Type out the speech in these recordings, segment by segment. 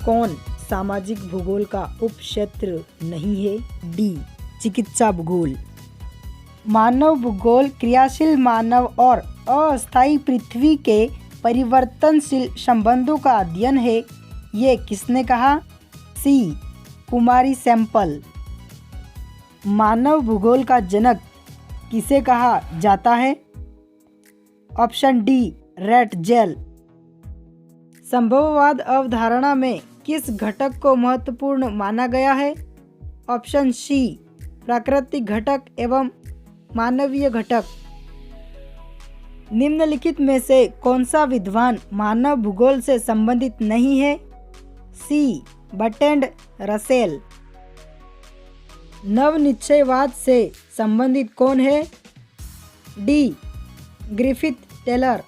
कौन सामाजिक भूगोल का उपक्षेत्र नहीं है? डी चिकित्सा भूगोल। मानव भूगोल क्रियाशील मानव और अस्थायी पृथ्वी के परिवर्तनशील संबंधों का अध्ययन है, ये किसने कहा? सी कुमारी सैंपल। मानव भूगोल का जनक किसे कहा जाता है? Option D रैटजेल। संभववाद अवधारणा में किस घटक को महत्वपूर्ण माना गया है? ऑप्शन सी प्राकृतिक घटक एवं मानवीय घटक। निम्नलिखित में से कौन सा विद्वान मानव भूगोल से संबंधित नहीं है? सी बर्ट्रैंड रसेल। नवनिश्चयवाद से संबंधित कौन है? D Griffith Taylor.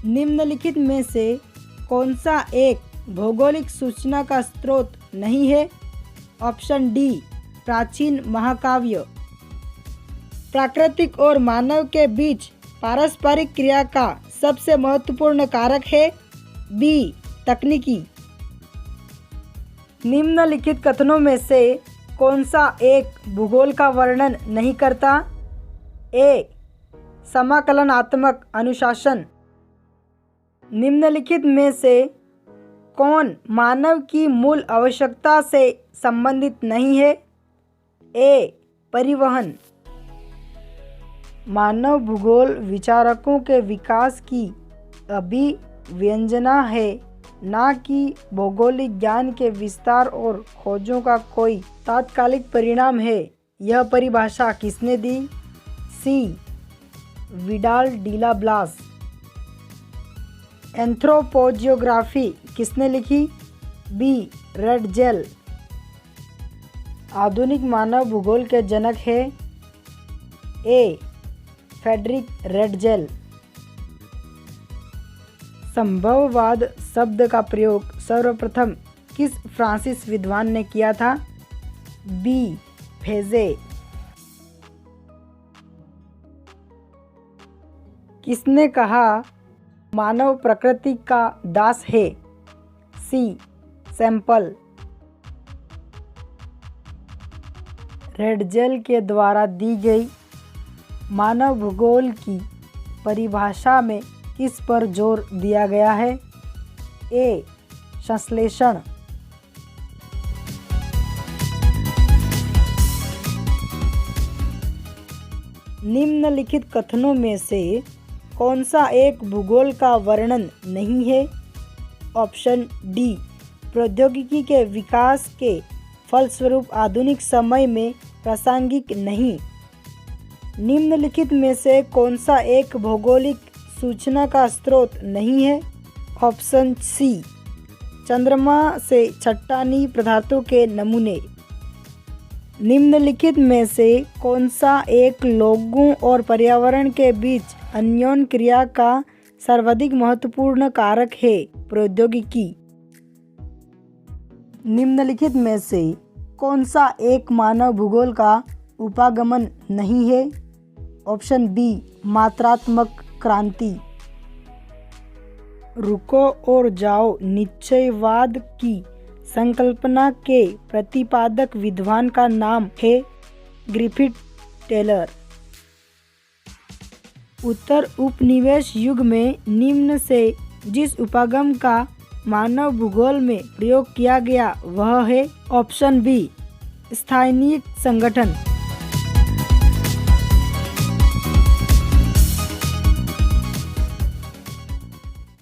निम्नलिखित में से कौन सा एक भौगोलिक सूचना का स्रोत नहीं है? ऑप्शन डी प्राचीन महाकाव्य। प्राकृतिक और मानव के बीच पारस्परिक क्रिया का सबसे महत्वपूर्ण कारक है? बी तकनीकी। निम्नलिखित कथनों में से कौन सा एक भूगोल का वर्णन नहीं करता? ए समाकलनात्मक अनुशासन। निम्नलिखित में से कौन मानव की मूल आवश्यकता से संबंधित नहीं है? ए परिवहन। मानव भूगोल विचारकों के विकास की अभिव्यंजना है, ना कि भौगोलिक ज्ञान के विस्तार और खोजों का कोई तात्कालिक परिणाम है। यह परिभाषा किसने दी? सी विडाल डिला ब्लास। एंथ्रोपोजियोग्राफी किसने लिखी? बी रैटजेल। आधुनिक मानव भूगोल के जनक है? ए फ्रेडरिक रैटजेल। संभववाद शब्द का प्रयोग सर्वप्रथम किस फ्रांसीसी विद्वान ने किया था? बी फेजे। किसने कहा मानव प्रकृति का दास है? सी सैंपल। रैटजेल के द्वारा दी गई मानव भूगोल की परिभाषा में किस पर जोर दिया गया है? ए संश्लेषण। निम्नलिखित कथनों में से कौन सा एक भूगोल का वर्णन नहीं है? ऑप्शन डी प्रौद्योगिकी के विकास के फलस्वरूप आधुनिक समय में प्रासंगिक नहीं। निम्नलिखित में से कौन सा एक भौगोलिक सूचना का स्रोत नहीं है? ऑप्शन सी चंद्रमा से चट्टानी पदार्थों के नमूने। निम्नलिखित में से कौन सा एक लोगों और पर्यावरण के बीच अन्योन्य क्रिया का सर्वाधिक महत्वपूर्ण कारक है? प्रौद्योगिकी। निम्नलिखित में से कौन सा एक मानव भूगोल का उपागमन नहीं है? ऑप्शन बी मात्रात्मक क्रांति। रुको और जाओ निश्चयवाद की संकल्पना के प्रतिपादक विद्वान का नाम है? Griffith Taylor. उत्तर उपनिवेश युग में निम्न से जिस उपागम का मानव भूगोल में प्रयोग किया गया वह है? ऑप्शन बी स्थानीय संगठन।